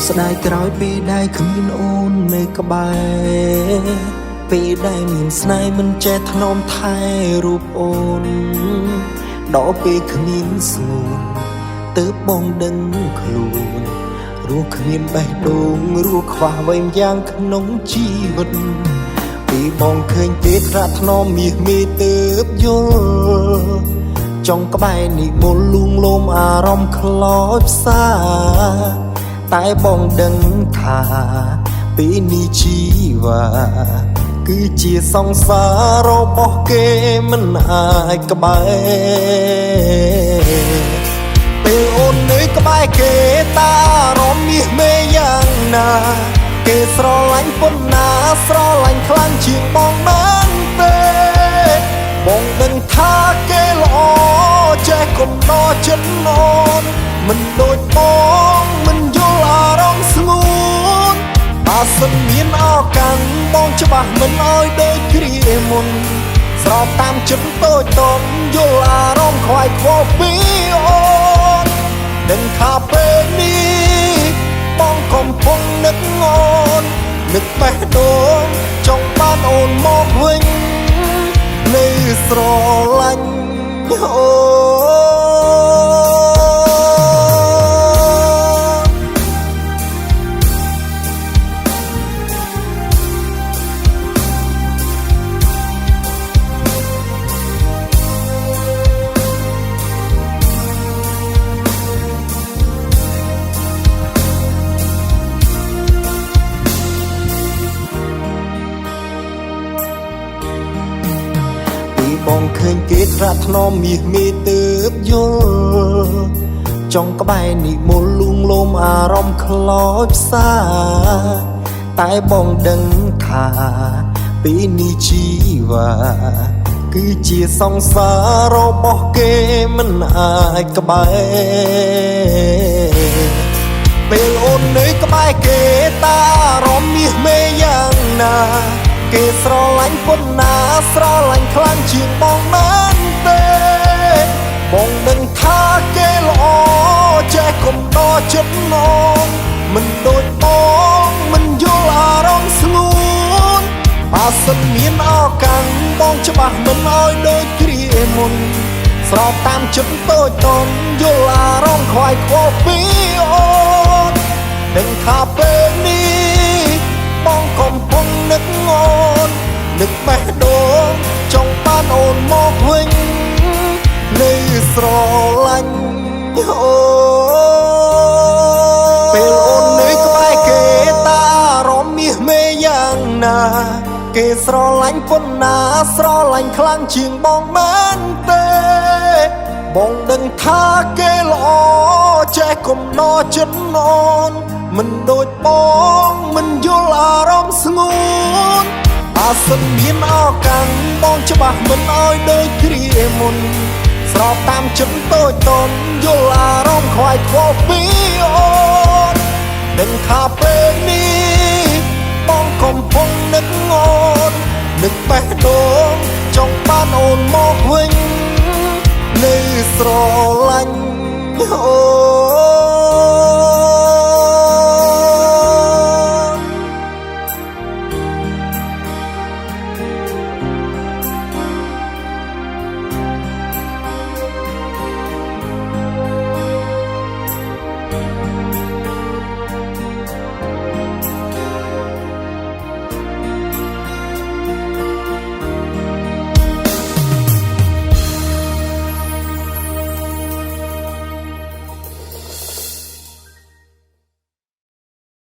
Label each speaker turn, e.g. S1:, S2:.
S1: ស្ដាយក្រោយពេលដែលគ្មានអូននៅក្បែរពេលដែលមានស្នេហ៍មិនចេះថ្នមថែរូបអូនដល់ពេលគ្មានស្ងួនទើបបងដឹងខ្លួនរស់គ្មានបេះដូងរស់ខ្វះអ្វីម្យ៉ាងក្នុងជីវិតពេលបងឃើញទេត្រាក់ថ្នមមាសមេទើបយល់ចង់ក្បែរនេះមុលលួងលោមអារម្មណ៍ខ្លោចផ្សាតែបងដឹងថាពេលនេះជីវ៉ាគឺជាសង្សាររបស់គេមិនអាចក្បែរពេលអូននៅក្បែរគេតាអារម្មណ៍មាសមេយ៉ាងណាគេស្រឡាញ់ប៉ុណ្ណាស្រឡាញ់ខ្លាំងជាងបងមែនទេបងដឹងថាគេល្អចេះកំដរចិត្តអូនមិនដូចបងមិនយល់អារម្មណ៍ស្ងួនបើសិនមានឱកាសបងច្បាស់មិនអោយដូចគ្រាមុនស្របតាមចិត្តតូចតូចយល់អារម្មណ៍ខ្វាយខ្វល់ពីអូនដឹងថាពេលនេះបងកំពុងនឹកអូននឹកបេះដូងចង់បានអូនមកវិញនៅស្រឡាញ់អូបងឃើញគេត្រាក់ថ្នមមាសមេទើបយល់ចង់ក្បែរនេះមុលលួងលោមអារម្មណ៍ខ្លោចផ្សាតែបងដឹងថាពេលនេះជីវ៉ាគឺជាសង្សាររបស់គេមិនអាចក្បែរពេលអូននៅក្បែរគេតាអារម្មណ៍មាសមេយ៉ាងណាគេស្រឡាញ់ប៉ុណ្ណាស្រឡាញ់ខ្លាំងជាងបងមែនទេបងដឹងថាគេល្អចេះកំដរចិត្តអូនមិនដូចបងមិនយល់អារម្មណ៍ស្ងួនបើសិនមានឱកាសបងច្បាស់មិនអោយដូចគ្រាមុនស្របតាមចិត្តតូចតូចយល់អារម្មណ៍ខ្វាយខ្វល់ពីអូនដឹងថាពេលនេះបងកំពុងនឹកអូននឹកបេះដូងចង់បានអូនមកវិញនៅស្រឡាញ់អូពេលអូននៅក្បែរគេតាអារម្មណ៍មាសមេយ៉ាងណាគេស្រឡាញ់ប៉ុណ្ណាស្រឡាញ់ខ្លាំងជាងបងមែនទេបងដឹងថាគេល្អចេះកំដរចិត្តអូនមិនដូចបងមិនយល់អារម្មណ៍ស្ងួនបើសិនមានឱកាសបងច្បាស់មិនអោយដូចគ្រាមុនស្របតាមចិត្តតូចតូចយល់អារម្មណ៍ខ្វាយខ្វល់ពីអូនដឹងថាពេលនេះបងកំពុងនឹកអូននឹកបេះដូងចង់បានអូនមកវិញនៅស្រឡាញ់អូ